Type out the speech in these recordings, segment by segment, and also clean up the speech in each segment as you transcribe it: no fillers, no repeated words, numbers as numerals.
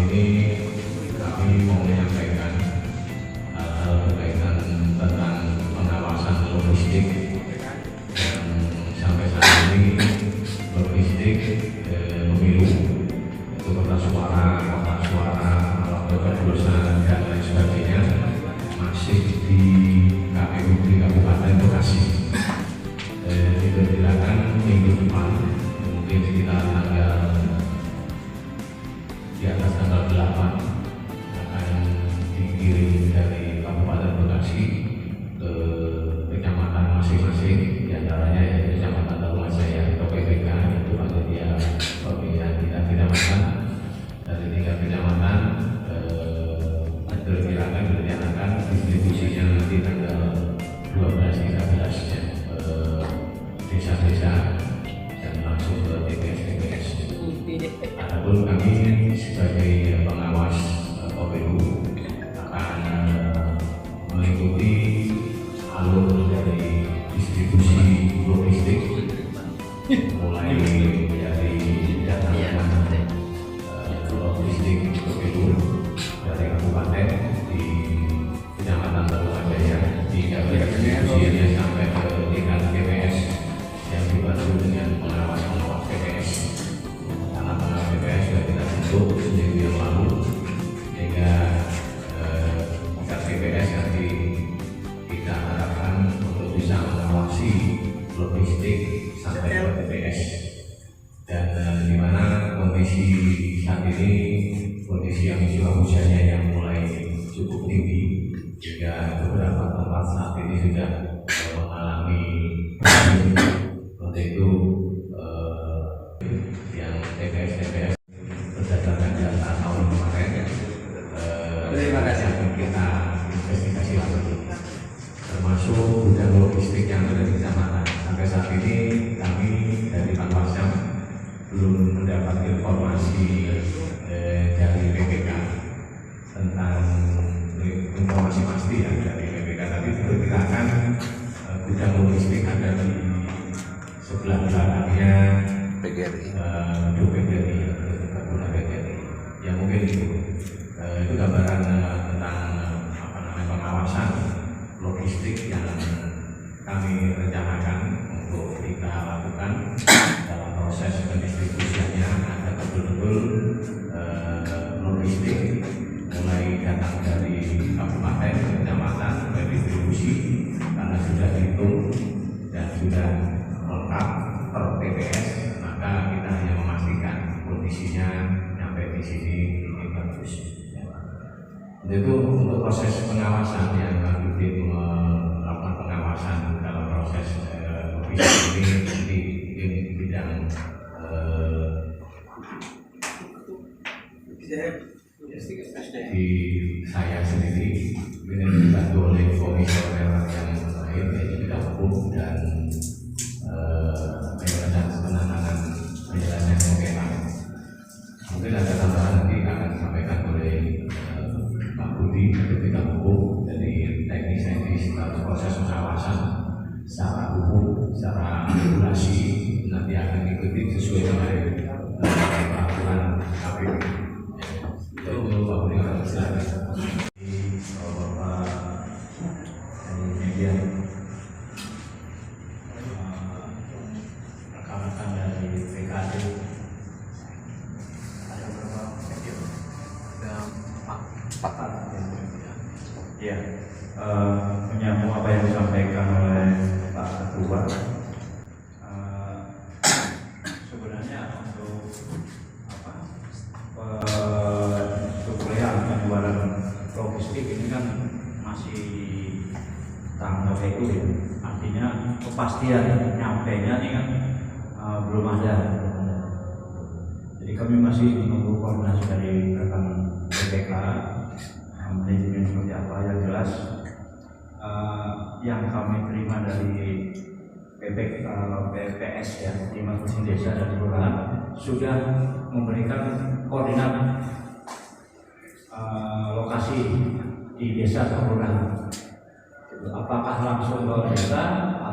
ini kami mau menyampaikan hal-hal berkaitan tentang pengawasan logistik yang sampai saat ini logistik pemilu itu kertas suara, kotak suara, alat pencoblosan dan lain sebagainya masih di KPU di Kabupaten Bekasi. Diperkirakan minggu depan mungkin sekitar tanggal di atas tanggal 8 akan dikirim dari Kabupaten Bekasi ke kecamatan masing-masing, diantaranya yaitu Kecamatan Tarumajaya atau PPK, itu panitia pemilihan tingkat kecamatan. Dari tingkat kecamatan direncanakan distribusinya nanti tanggal 12-13 ya, desa-desa dan langsung ke TPS-TPS. Adapun kami sebagai pengawas pemilu akan mengikuti alur dari distribusi logistik mulai dari datangnya logistik pemilu dari kabupaten di Kecamatan Tarumajaya hingga distribusinya sampai ke tingkat TPS yang dibantu dengan pengawas-pengawas TPS. Karena pengawas TPS sudah kita bentuk seminggu yang lalu, sehingga tingkat TPS nanti kita harapkan untuk bisa mengawasi logistik sampai ke TPS. Dan di mana kondisi saat ini kondisi yang curah hujannya yang mulai cukup tinggi, jika beberapa tempat saat ini sudah mengalami seperti itu. Yang TPS berdasarkan data tahun kemarin, terima kasih kita investigasi lagi, termasuk gudang logistik yang ada di kecamatan. Sampai saat ini kami dari Panwascam belum mendapat informasi dari PPK tentang informasi pasti ya dari PPK, tapi diperkirakan gudang logistik ada di sebelah belakangnya PGRI, PGRI, gudang PGRI. Ya mungkin itu gambaran tentang apa namanya pengawasan logistik yang kami rencanakan untuk kita lakukan dalam proses pendistribusiannya agar betul-betul logistik mulai datang dari kabupaten ke kecamatan ke distribusi, karena sudah dihitung dan sudah lengkap per TPS, maka kita hanya memastikan kondisinya sampai di sini ini bagus. Itu untuk proses pengawasan yang kami melakukan pengawasan dalam proses logistik ini di bidang di saya sendiri dibantu oleh komisioner yang lain yaitu bidang hukum dan penanganan penyelesaian sengketa. Mungkin ada tambahan nanti akan disampaikan oleh Pak Budi dari bidang hukum, dari teknis dalam proses pengawasan secara hukum, secara regulasi nanti akan diikuti sesuai dengan peraturan KPU. Itu Pak Budi akan silakan. Bapak media, rekan-rekan dari PKD, ada berapa media? Ada empat. Ya, menyambung apa yang disampaikan oleh Pak Ketua. Sebenarnya untuk penjualan logistik ini kan masih tanggal itu ya, artinya kepastian nyampainya ini kan belum ada. Jadi kami masih menunggu koordinasi dari rekan PPK manajemen seperti apa. Yang jelas yang kami terima dari PPS ya di masing-masing desa dan kelurahan sudah memberikan koordinat lokasi di desa atau kelurahan. Apakah langsung ke desa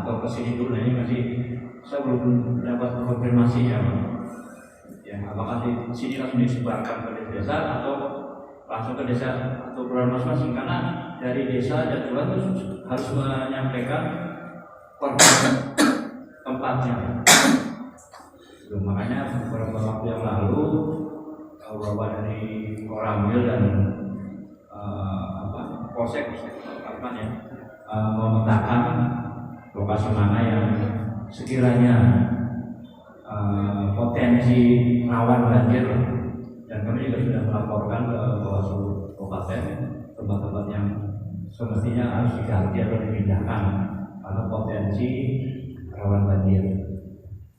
atau ke sini dulu? Nah, ini masih saya belum dapat konfirmasinya. Ya Ya, apakah di sini langsung disebarkan ke desa atau langsung ke desa atau kelurahan masing-masing, karena dari desa dan kelurahan itu harus menyampaikan koordinat tempatnya. Makanya beberapa waktu yang lalu beberapa dari Koramil dan Polsek memetakan lokasi mana yang sekiranya potensi rawan banjir, dan kami juga sudah melaporkan ke Bawaslu Kabupaten tempat-tempat yang semestinya harus diganti atau dipindahkan karena potensi rawan banjir.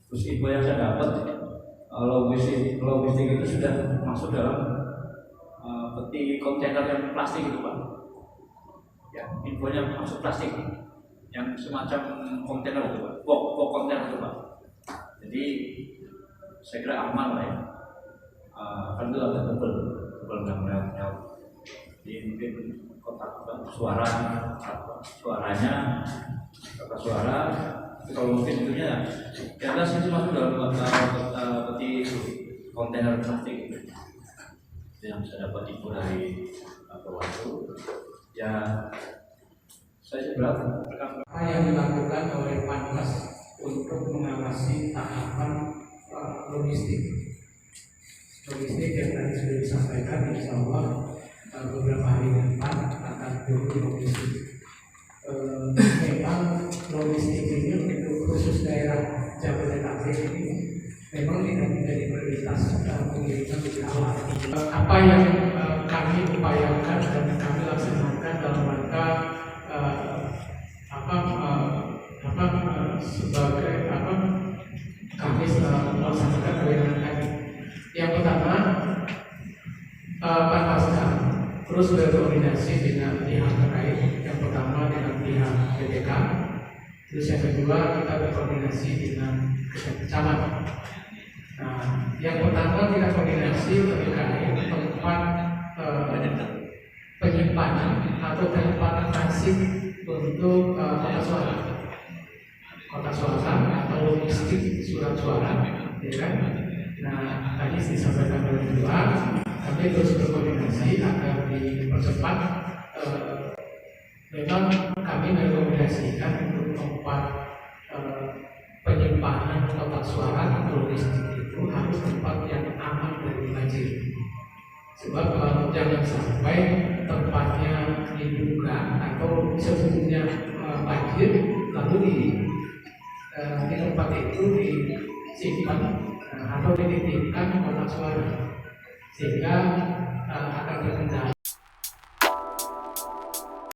Terus info yang saya dapat, logistik itu sudah masuk dalam peti kontainer yang plastik itu Pak. Ya, infonya masuk plastik yang semacam kontainer itu Pak, box kontainer itu Pak. Jadi saya kira aman lah ya. Kan itu agak tebal nggak melihat. Jadi mungkin kotak suaranya kalau mungkin itunya di atas itu masuk dalam peti kontainer plastik itu yang saya dapat info dari Bawaslu. Ya, saya sebenarnya apa yang dilakukan oleh Panwas untuk mengawasi tahapan logistik yang tadi sudah disampaikan, insya Allah beberapa hari ke depan akan turun logistik. Memang logistik ini untuk khusus daerah Jabodetabek ini memang tidak menjadi prioritas pengiriman di awal. Apa yang kami upayakan dan kami laksanakan dalam rangka sebagai kami melaksanakan kewenangan kami. Yang pertama, Panwasca terus berkoordinasi dengan pihak terkait. Yang pertama dengan pihak BPK, terus yang kedua kita berkoordinasi dengan camat. Nah, yang pertama kita koordinasi terkait tempat penyimpanan atau penyimpanan transit untuk kotak suara atau logistik surat suara, ya kan? Nah, tadi disampaikan oleh kedua, kami terus berkoordinasi agar dipercepat. Memang kami merekomendasikan untuk tempat penyimpanan kotak suara atau logistik itu harus tempat yang aman dari banjir. Sebab jangan sampai tempatnya dibuka atau sebelumnya banjir lalu di tempat itu disimpan atau dititipkan kotak suara sehingga akan terkendala.